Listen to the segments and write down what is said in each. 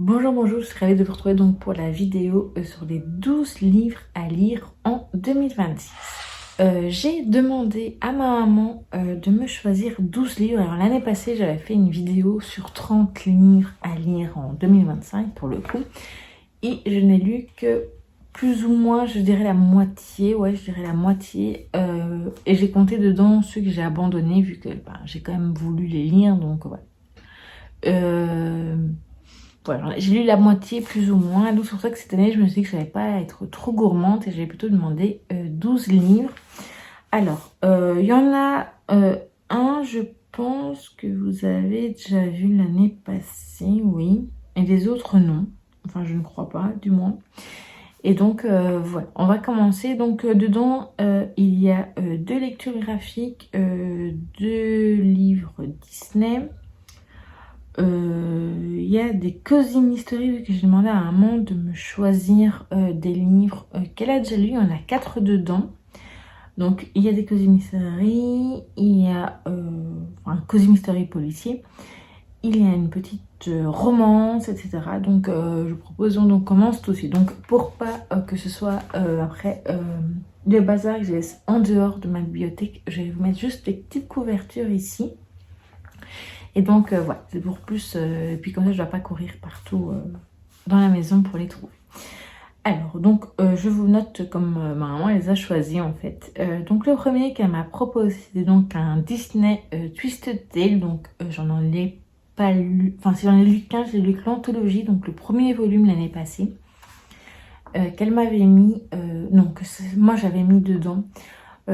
Bonjour, bonjour, je suis ravie de vous retrouver donc pour la vidéo sur les 12 livres à lire en 2026. J'ai demandé à ma maman de me choisir 12 livres. Alors l'année passée, j'avais fait une vidéo sur 30 livres à lire en 2025 pour le coup. Et je n'ai lu que plus ou moins, je dirais la moitié. Ouais, je dirais la moitié. Et j'ai compté dedans ceux que j'ai abandonnés vu que j'ai quand même voulu les lire. Donc ouais. Voilà, j'ai lu la moitié plus ou moins, donc c'est pour ça que cette année je me suis dit que je n'allais pas être trop gourmande et j'avais plutôt demandé 12 livres. Alors, il y en a un, je pense que vous avez déjà vu l'année passée, oui, et les autres non, enfin je ne crois pas du moins. Et donc voilà, on va commencer. Donc dedans il y a 2 lectures graphiques, 2 livres Disney. Il y a des cozy mystery que j'ai demandé à maman de me choisir des livres qu'elle a déjà lu. Il y en a 4 dedans. Donc il y a des cozy mystery, il y a un cozy mystery policier, il y a une petite romance, etc. Donc je propose donc commence tout de suite. Donc pour pas que ce soit après le bazar que je laisse en dehors de ma bibliothèque, je vais vous mettre juste des petites couvertures ici. Et donc voilà, c'est pour plus, et puis comme ça je ne dois pas courir partout dans la maison pour les trouver. Alors donc je vous note comme ma maman les a choisis en fait. Donc le premier qu'elle m'a proposé c'est donc un Disney Twisted Tale. Donc j'en ai pas lu, enfin si j'en ai lu qu'un, j'ai lu que l'anthologie, donc le premier volume l'année passée. Qu'elle m'avait mis, non que moi j'avais mis dedans.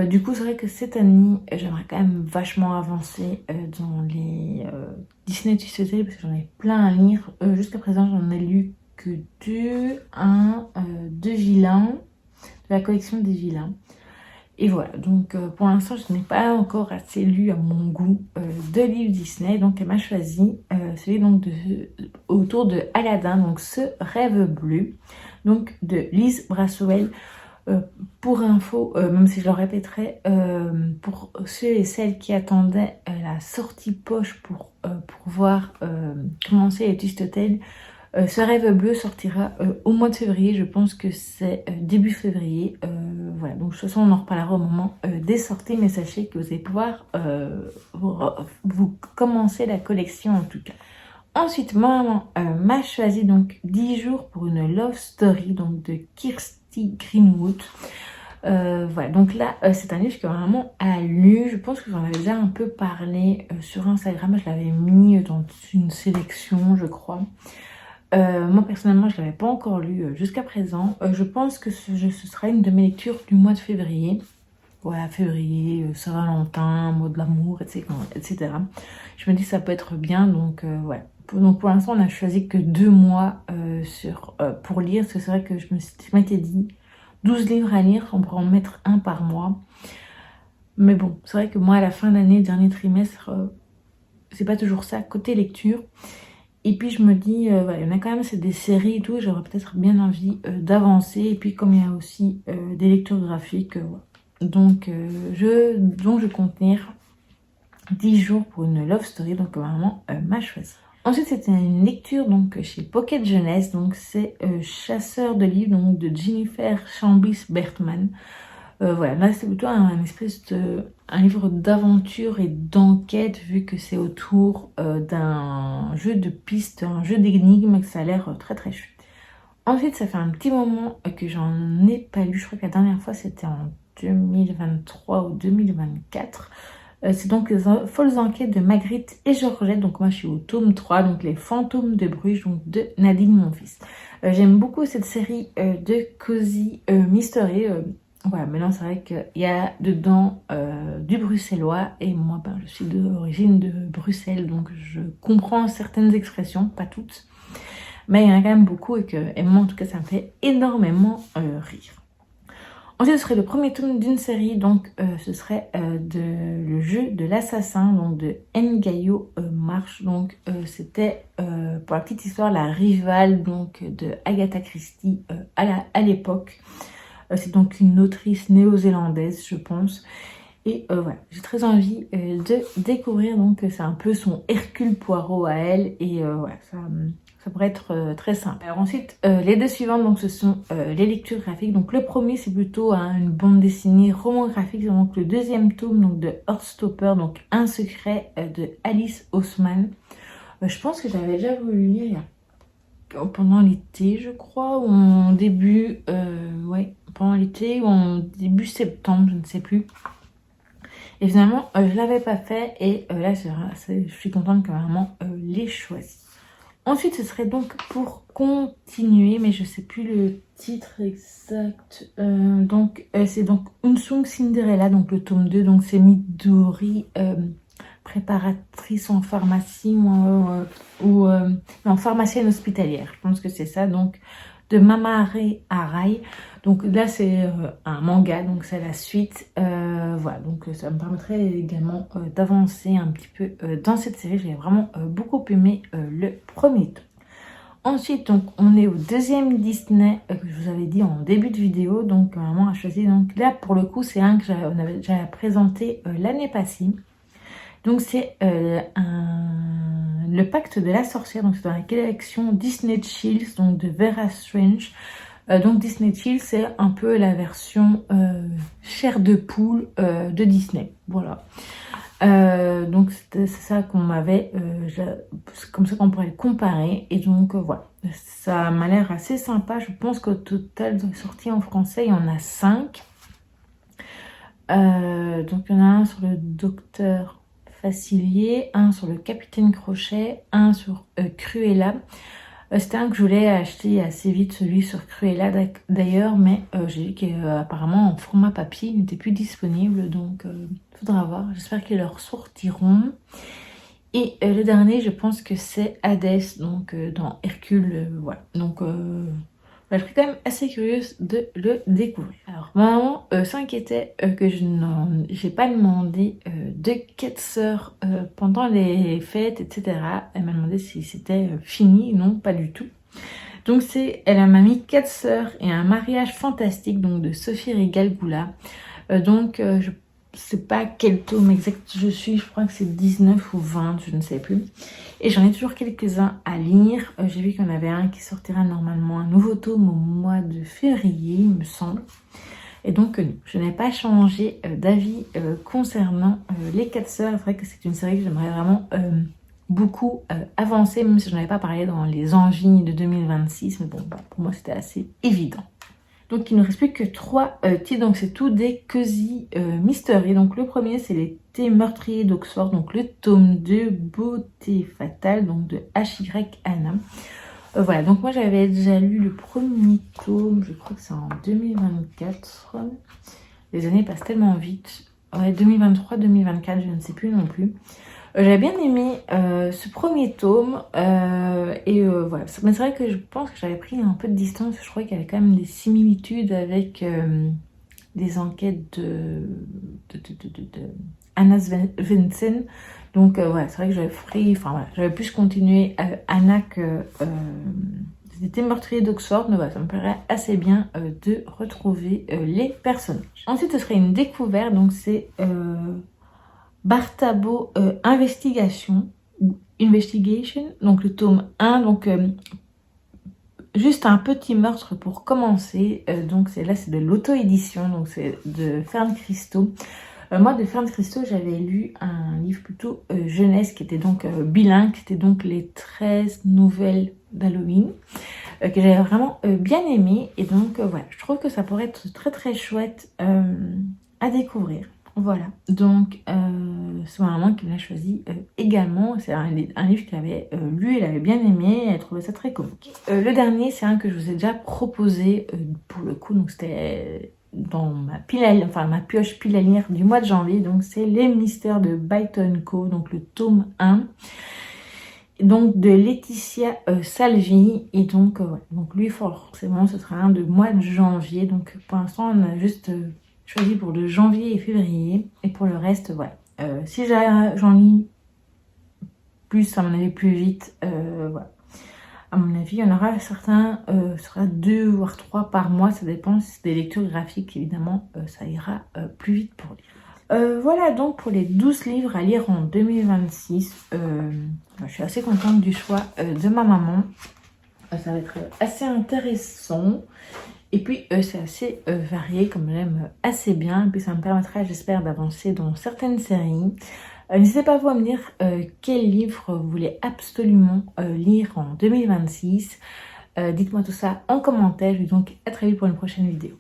Du coup, c'est vrai que cette année, j'aimerais quand même vachement avancer dans les Disney Twisted Tale parce que j'en ai plein à lire. Jusqu'à présent, j'en ai lu que deux vilains, de la collection des vilains. Et voilà, donc pour l'instant, je n'ai pas encore assez lu à mon goût de livres Disney. Donc, elle m'a choisi celui donc autour de Aladdin, donc Ce rêve bleu, donc de Lise Braswell. Pour info, même si je le répéterai, pour ceux et celles qui attendaient la sortie poche pour pouvoir commencer les Twisted Tale, Ce rêve bleu sortira au mois de février. Je pense que c'est début février. Voilà, donc de toute façon on en reparlera au moment des sorties, mais sachez que vous allez pouvoir vous commencer la collection en tout cas. Ensuite, maman m'a choisi donc 10 jours pour une love story donc de Kirsty Greenwood. Voilà, donc là c'est un livre que vraiment a lu. Je pense que j'en avais déjà un peu parlé sur Instagram. Je l'avais mis dans une sélection, je crois. Moi personnellement je ne l'avais pas encore lu jusqu'à présent. Je pense que ce sera une de mes lectures du mois de février. Voilà, février, Saint-Valentin, mot de l'amour, etc. Je me dis que ça peut être bien, donc voilà. Donc pour l'instant on a choisi que 2 mois pour lire, parce que c'est vrai que je m'étais dit 12 livres à lire, on pourrait en mettre un par mois. Mais bon, c'est vrai que moi à la fin d'année, dernier trimestre, c'est pas toujours ça, côté lecture. Et puis je me dis, voilà, il y en a quand même, c'est des séries et tout, j'aurais peut-être bien envie d'avancer. Et puis comme il y a aussi des lectures graphiques, voilà. Donc je compte lire 10 jours pour une love story, donc maman m'a choisi. Ensuite c'était une lecture donc chez Pocket Jeunesse, donc c'est Chasseur de livres donc de Jennifer Chambis Bertman. Voilà, là c'est plutôt un livre d'aventure et d'enquête, vu que c'est autour d'un jeu de pistes, un jeu d'énigmes, que ça a l'air très très chouette. Ensuite ça fait un petit moment que j'en ai pas lu, je crois que la dernière fois c'était en 2023 ou 2024. C'est donc les folles enquêtes de Magritte et Georgette. Donc moi je suis au tome 3, donc les fantômes de Bruges, donc de Nadine Monfils. J'aime beaucoup cette série de cozy mystery. Voilà, maintenant c'est vrai qu'il y a dedans du bruxellois et moi je suis d'origine de Bruxelles, donc je comprends certaines expressions, pas toutes, mais il y en a quand même beaucoup et moi en tout cas ça me fait énormément rire. Ensuite, ce serait le premier tome d'une série, donc ce serait le jeu de l'assassin, donc de Ngayo Marsh. Donc c'était, pour la petite histoire, la rivale donc de Agatha Christie à l'époque. C'est donc une autrice néo-zélandaise, je pense. Et voilà, j'ai très envie de découvrir, donc c'est un peu son Hercule Poirot à elle. Et voilà, ça pourrait être très simple. Alors ensuite, les deux suivantes, donc ce sont les lectures graphiques. Donc le premier, c'est plutôt une bande dessinée roman graphique. Donc le deuxième tome donc de Heartstopper, donc Un secret de Alice Oseman. Je pense que j'avais déjà voulu lire pendant l'été, je crois, ou en début, ouais, pendant l'été ou en début septembre, je ne sais plus. Et finalement, je l'avais pas fait et là, je suis contente que maman l'ait choisi. Ensuite, ce serait donc pour continuer, mais je sais plus le titre exact. C'est donc Unsung Cinderella, donc le tome 2. Donc c'est Midori, préparatrice en pharmacie ou non, pharmacienne hospitalière. Je pense que c'est ça. Donc de Mamare Arai. Donc là, c'est un manga, donc c'est la suite. Voilà, donc ça me permettrait également d'avancer un petit peu dans cette série. J'ai vraiment beaucoup aimé le premier tome. Ensuite, donc, on est au deuxième Disney que je vous avais dit en début de vidéo. Donc, maman a choisi. Donc là, pour le coup, c'est un que on avait déjà présenté l'année passée. Donc, c'est Le Pacte de la Sorcière. Donc, c'est dans la collection Disney Chills, donc de Vera Strange. Donc Disney Chill, c'est un peu la version chair de poule de Disney. Voilà. Donc c'est ça qu'on m'avait, c'est comme ça qu'on pourrait le comparer. Et donc voilà, ça m'a l'air assez sympa. Je pense qu'au total, sorti en français, il y en a 5. Donc il y en a un sur le docteur Facilier, un sur le capitaine Crochet, un sur Cruella. C'était un que je voulais acheter assez vite, celui sur Cruella d'ailleurs, mais j'ai vu qu'apparemment en format papier, il n'était plus disponible, donc faudra voir. J'espère qu'ils le ressortiront. Et le dernier, je pense que c'est Hadès, donc dans Hercule, voilà. Donc je suis quand même assez curieuse de le découvrir. Alors, maman s'inquiétait que je n'ai pas demandé de quête sœur pendant les fêtes, etc. Elle m'a demandé si c'était fini. Non, pas du tout. Donc, elle m'a mis 4 sœurs et un mariage fantastique, donc de Sophie Rigal-Goula. Je sais pas quel tome exact je suis, je crois que c'est 19 ou 20, je ne sais plus. Et j'en ai toujours quelques-uns à lire. J'ai vu qu'il y en avait un qui sortira normalement un nouveau tome au mois de février, il me semble. Et donc, non, je n'ai pas changé d'avis concernant les 4 sœurs. C'est vrai que c'est une série que j'aimerais vraiment beaucoup avancer, même si je n'en avais pas parlé dans les envies de 2026. Mais bon, pour moi, c'était assez évident. Donc, il ne reste plus que 3 titres. Donc, c'est tout des Cozy Mystery. Donc, le premier, c'est Les Thés meurtriers d'Oxford. Donc, le tome 2, Beauté fatale, donc de H.Y. Anna. Voilà, donc moi, j'avais déjà lu le premier tome. Je crois que c'est en 2024. Les années passent tellement vite. Ouais, 2023, 2024, je ne sais plus non plus. J'avais bien aimé ce premier tome voilà. Mais c'est vrai que je pense que j'avais pris un peu de distance. Je crois qu'il y avait quand même des similitudes avec des enquêtes de Anna Svensson. Donc voilà, c'est vrai que j'avais plus continué Anna que c'était meurtrier d'Oxford, mais voilà, ça me paraît assez bien de retrouver les personnages. Ensuite, ce serait une découverte, donc c'est Bartabo Investigation, donc le tome 1, donc juste un petit meurtre pour commencer. Donc c'est de l'auto-édition, donc c'est de Fern Christo. Moi, de Fern Christo, j'avais lu un livre plutôt jeunesse qui était donc bilingue, c'était donc les 13 nouvelles d'Halloween, que j'avais vraiment bien aimé. Et donc voilà, je trouve que ça pourrait être très très chouette à découvrir. Voilà, donc c'est ma maman qui me l'a choisi également. C'est un livre qu'elle avait lu, elle avait bien aimé, elle trouvait ça très comique. Le dernier, c'est un que je vous ai déjà proposé pour le coup, donc c'était dans ma pioche pile à lire du mois de janvier. Donc c'est Les Mystères de Byton Co, donc le tome 1. Donc de Laetitia Salvi. Et donc ouais, donc lui forcément ce sera un de mois de janvier. Donc pour l'instant on a juste choisi pour le janvier et février. Et pour le reste, voilà. Si j'en lis plus, à mon avis, plus vite, voilà. À mon avis, il y en aura certains, ce sera 2 voire 3 par mois. Ça dépend si c'est des lectures graphiques, évidemment, ça ira plus vite pour lire. Voilà donc pour les 12 livres à lire en 2026. Je suis assez contente du choix de ma maman. Ça va être assez intéressant. Et puis c'est assez varié, comme j'aime assez bien. Et puis ça me permettra, j'espère, d'avancer dans certaines séries. N'hésitez pas vous à me dire quel livre vous voulez absolument lire en 2026. Dites-moi tout ça en commentaire. Je vous dis donc à très vite pour une prochaine vidéo.